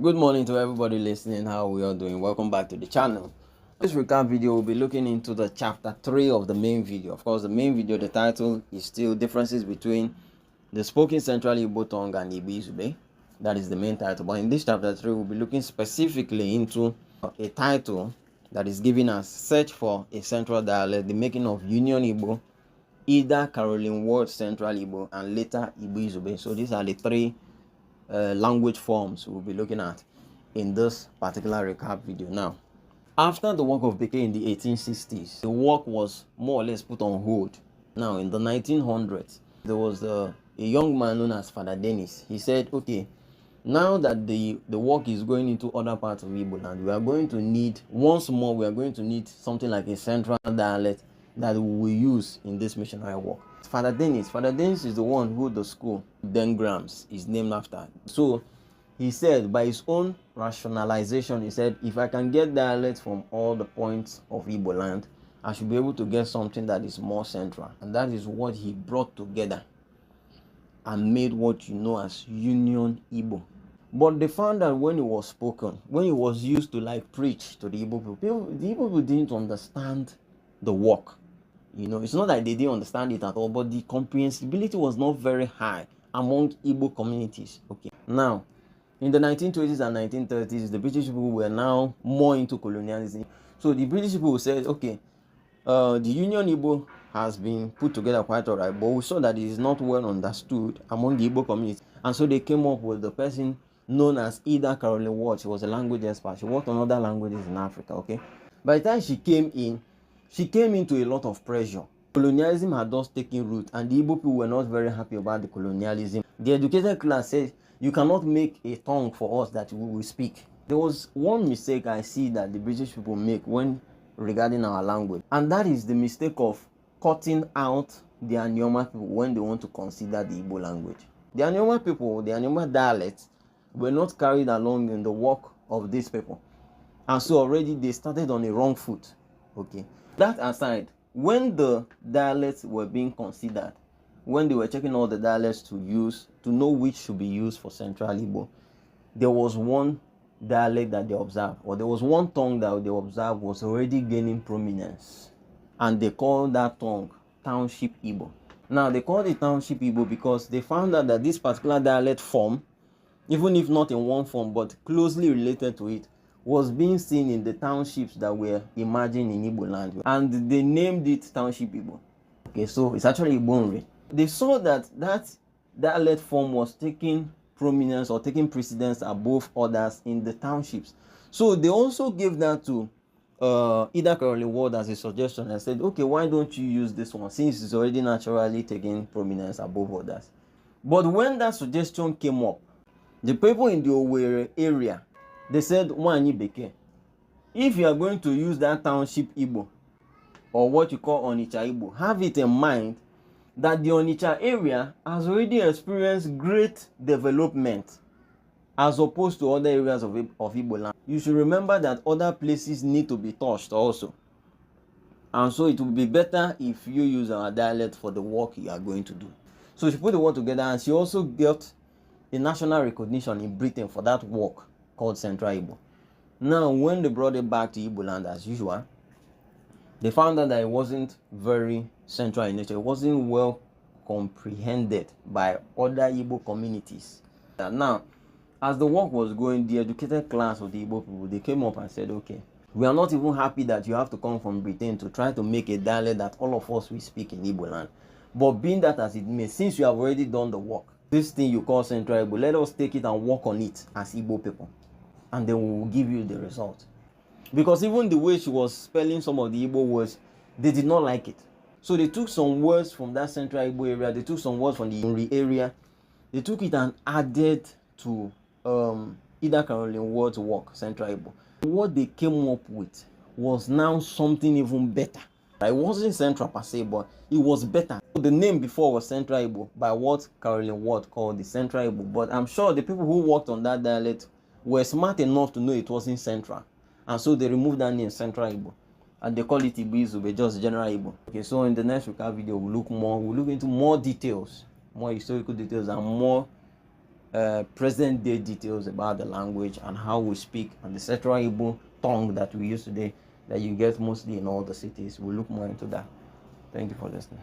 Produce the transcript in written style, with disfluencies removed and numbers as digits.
Good morning to everybody listening. How we all doing? Welcome back to the channel. This recap video will be looking into the chapter 3 of the main video. Of course, the main video, the title is still differences between the spoken Central Igbo tongue and Igbo Izugbe. That is the main title. But in this chapter 3, we'll be looking specifically into a title that is giving us search for a central dialect, the making of Union Igbo, either Caroline Ward Central Igbo, and later Igbo Izugbe. So these are the three language forms we'll be looking at in this particular recap video. Now, after the work of Beke in the 1860s, the work was more or less put on hold. Now, in the 1900s, there was a young man known as Father Dennis. He said, okay, now that the work is going into other parts of Igboland, we are going to need, once more, we are going to need something like a central dialect that we will use in this missionary work. Father Dennis is the one who the school, Dengrams, is named after. So he said, by his own rationalization, he said, if I can get dialects from all the points of Igboland, I should be able to get something that is more central. And that is what he brought together and made what you know as Union Igbo. But they found that when it was spoken, when it was used to like preach to the Igbo people, the Igbo people didn't understand the work. You know, it's not that they didn't understand it at all, but the comprehensibility was not very high among Igbo communities. Okay. Now, in the 1920s and 1930s, the British people were now more into colonialism. So the British people said, okay, the Union Igbo has been put together quite all right, but we saw that it is not well understood among the Igbo community. And so they came up with the person known as Ida Caroline Ward. She was a language expert. She worked on other languages in Africa, okay? By the time she came into a lot of pressure. Colonialism had just taken root, and the Igbo people were not very happy about the colonialism. The educated class said, you cannot make a tongue for us that we will speak. There was one mistake I see that the British people make when regarding our language, and that is the mistake of cutting out the Anioma people when they want to consider the Igbo language. The Anioma people, the Anioma dialects, were not carried along in the work of these people, and so already they started on a wrong foot. Okay. That aside, when the dialects were being considered, when they were checking all the dialects to use, to know which should be used for Central Igbo, there was one dialect that they observed, or there was one tongue that they observed was already gaining prominence. And they called that tongue Township Igbo. Now, they called it Township Igbo because they found out that this particular dialect form, even if not in one form, but closely related to it, was being seen in the townships that were emerging in Igboland, and they named it Township Igbo. Okay, so it's actually Igbonre. They saw that that dialect form was taking prominence or taking precedence above others in the townships. So they also gave that to Ida Caroline Ward as a suggestion and said, okay, why don't you use this one since it's already naturally taking prominence above others? But when that suggestion came up, the people in the Owerri area, they said, Wanyi Beke, if you are going to use that Township Igbo, or what you call Onitsha Igbo, have it in mind that the Onitsha area has already experienced great development as opposed to other areas of Igboland. You should remember that other places need to be touched also. And so it will be better if you use our dialect for the work you are going to do. So she put the work together, and she also got a national recognition in Britain for that work called Central Igbo. Now, when they brought it back to Igboland as usual, they found out that it wasn't very central in nature. It wasn't well comprehended by other Igbo communities. And now, as the work was going, the educated class of the Igbo people, they came up and said, okay, we are not even happy that you have to come from Britain to try to make a dialect that all of us will speak in Igboland. But being that as it may, since you have already done the work, this thing you call Central Igbo, let us take it and work on it as Igbo people, and then we will give you the result. Because even the way she was spelling some of the Igbo words, they did not like it. So they took some words from that Central Igbo area, they took some words from the Uri area, they took it and added to Ida Caroline Ward's work, Central Igbo. What they came up with was now something even better. It wasn't Central per se, but it was better. The name before was Central Igbo, by what Caroline Ward called the Central Igbo. But I'm sure the people who worked on that dialect were smart enough to know it wasn't Central. And so they removed that name, Central Igbo. And they call it Igbo Izugbe, just General Igbo. Okay, so in the next recap video, we'll look into more details, more historical details, and more present day details about the language and how we speak, and the Central Igbo tongue that we use today that you get mostly in all the cities. We'll look more into that. Thank you for listening.